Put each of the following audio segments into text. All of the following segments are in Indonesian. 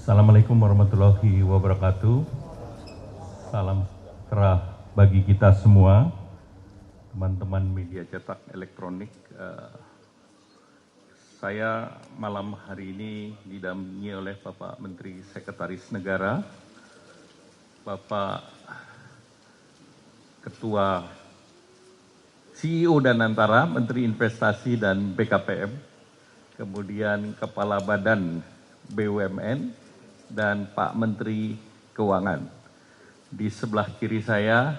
Assalamualaikum warahmatullahi wabarakatuh. Salam sejahtera bagi kita semua, teman-teman media cetak elektronik. Saya malam hari ini didampingi oleh Bapak Menteri Sekretaris Negara, Bapak Ketua CEO Danantara, Menteri Investasi dan BKPM, kemudian Kepala Badan BUMN, dan Pak Menteri Keuangan. Di sebelah kiri saya,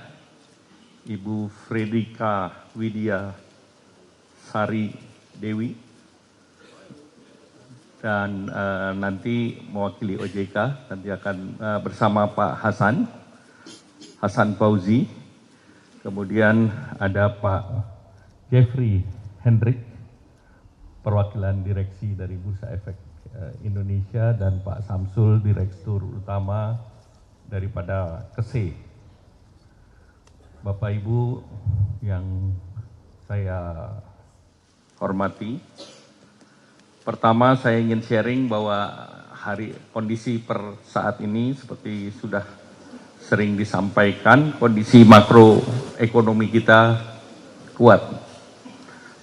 Ibu Fredrika Widya Sari Dewi, dan nanti mewakili OJK, nanti akan bersama Pak Hasan Fauzi. Kemudian ada Pak Jeffrey Hendrik, perwakilan direksi dari Bursa Efek Indonesia, dan Pak Samsul, Direktur Utama daripada KESE. Bapak Ibu yang saya hormati, pertama saya ingin sharing bahwa kondisi per saat ini seperti sudah sering disampaikan, kondisi makroekonomi kita kuat.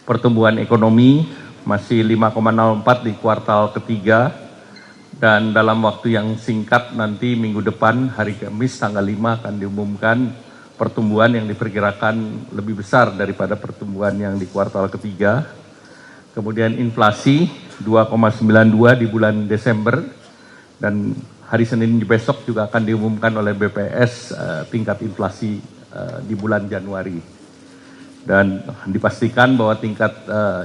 Pertumbuhan ekonomi masih 5,04 di kuartal ketiga, dan dalam waktu yang singkat nanti minggu depan hari Kamis tanggal 5 akan diumumkan pertumbuhan yang diperkirakan lebih besar daripada pertumbuhan yang di kuartal ketiga. Kemudian inflasi 2,92 di bulan Desember, dan hari Senin besok juga akan diumumkan oleh BPS tingkat inflasi di bulan Januari. Dan dipastikan bahwa tingkat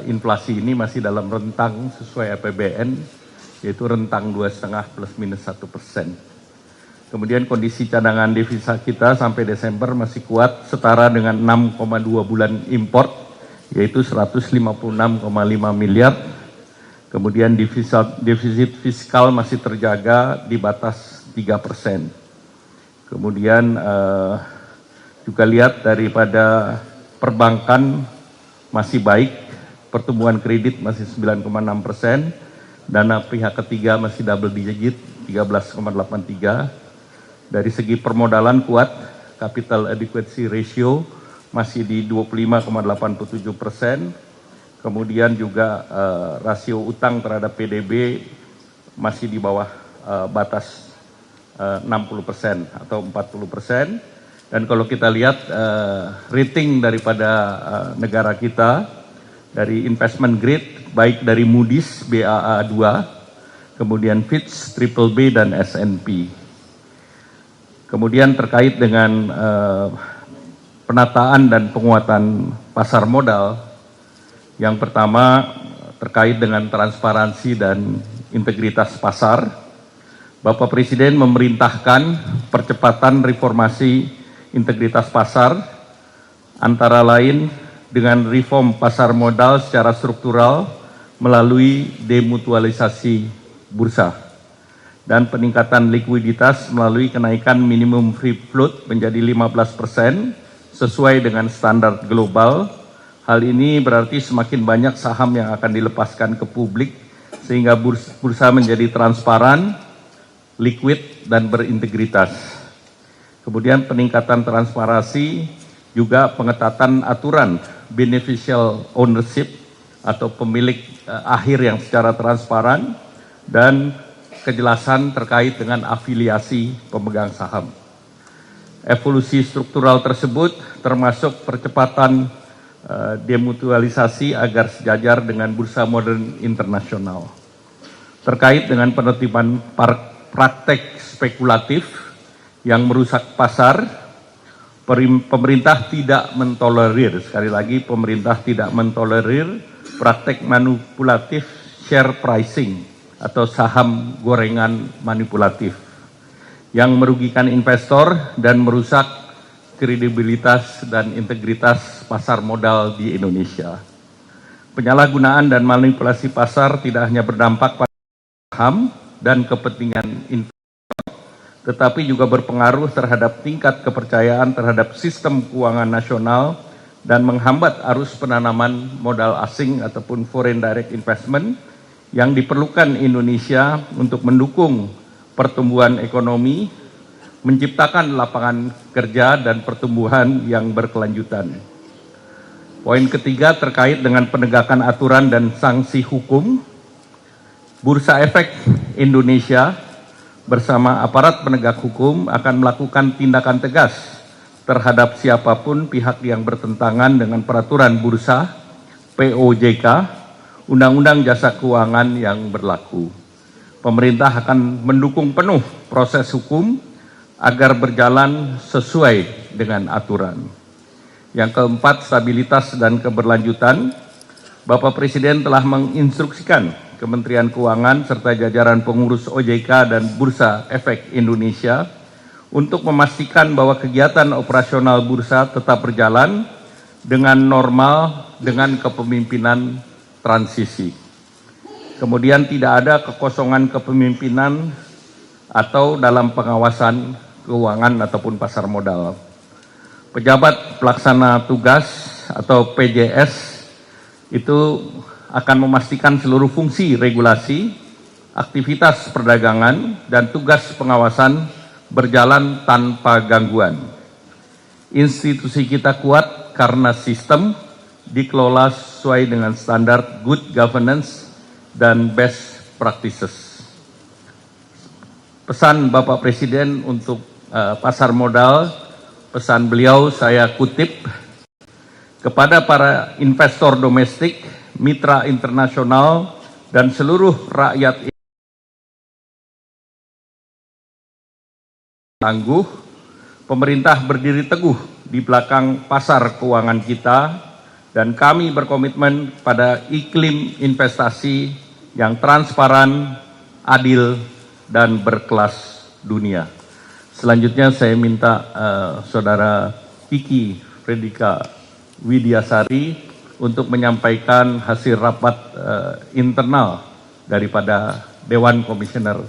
inflasi ini masih dalam rentang sesuai APBN, yaitu rentang 2,5 plus minus 1%. Kemudian kondisi cadangan devisa kita sampai Desember masih kuat, setara dengan 6,2 bulan import, yaitu 156,5 miliar. Kemudian defisit fiskal masih terjaga di batas 3%. Kemudian juga lihat daripada perbankan masih baik, pertumbuhan kredit masih 9,6%, dana pihak ketiga masih double digit 13,83%. Dari segi permodalan kuat, capital adequacy ratio masih di 25,87%. Kemudian juga rasio utang terhadap PDB masih di bawah batas 60% atau 40%. Dan kalau kita lihat rating daripada negara kita dari investment grade, baik dari Moody's Baa2, kemudian Fitch BBB dan S&P. Kemudian terkait dengan penataan dan penguatan pasar modal, yang pertama terkait dengan transparansi dan integritas pasar, Bapak Presiden memerintahkan percepatan reformasi integritas pasar, antara lain dengan reform pasar modal secara struktural melalui demutualisasi bursa dan peningkatan likuiditas melalui kenaikan minimum free float menjadi 15% sesuai dengan standar global. Hal ini berarti semakin banyak saham yang akan dilepaskan ke publik sehingga bursa menjadi transparan, liquid, dan berintegritas. Kemudian peningkatan transparansi, juga pengetatan aturan beneficial ownership atau pemilik akhir yang secara transparan, dan kejelasan terkait dengan afiliasi pemegang saham. Evolusi struktural tersebut termasuk percepatan demutualisasi agar sejajar dengan bursa modern internasional. Terkait dengan penertiban praktek spekulatif yang merusak pasar, pemerintah tidak mentolerir, sekali lagi pemerintah tidak mentolerir praktek manipulatif share pricing atau saham gorengan manipulatif yang merugikan investor dan merusak kredibilitas dan integritas pasar modal di Indonesia. Penyalahgunaan dan manipulasi pasar tidak hanya berdampak pada saham dan kepentingan investor, tetapi juga berpengaruh terhadap tingkat kepercayaan terhadap sistem keuangan nasional dan menghambat arus penanaman modal asing ataupun foreign direct investment yang diperlukan Indonesia untuk mendukung pertumbuhan ekonomi, menciptakan lapangan kerja dan pertumbuhan yang berkelanjutan. Poin ketiga terkait dengan penegakan aturan dan sanksi hukum. Bursa Efek Indonesia bersama aparat penegak hukum akan melakukan tindakan tegas terhadap siapapun pihak yang bertentangan dengan peraturan bursa, POJK, Undang-Undang Jasa Keuangan yang berlaku. Pemerintah akan mendukung penuh proses hukum agar berjalan sesuai dengan aturan. Yang keempat, stabilitas dan keberlanjutan. Bapak Presiden telah menginstruksikan Kementerian Keuangan serta jajaran pengurus OJK dan Bursa Efek Indonesia untuk memastikan bahwa kegiatan operasional bursa tetap berjalan dengan normal dengan kepemimpinan transisi. Kemudian tidak ada kekosongan kepemimpinan atau dalam pengawasan keuangan ataupun pasar modal. Pejabat pelaksana tugas atau PJS itu akan memastikan seluruh fungsi regulasi, aktivitas perdagangan, dan tugas pengawasan berjalan tanpa gangguan. Institusi kita kuat karena sistem dikelola sesuai dengan standar good governance dan best practices. Pesan Bapak Presiden untuk pasar modal, pesan beliau saya kutip, kepada para investor domestik, mitra internasional, dan seluruh rakyat tangguh, pemerintah berdiri teguh di belakang pasar keuangan kita, dan kami berkomitmen pada iklim investasi yang transparan, adil, dan berkelas dunia. Selanjutnya saya minta Saudara Kiki Fredrika Widiasari untuk menyampaikan hasil rapat internal daripada Dewan Komisioner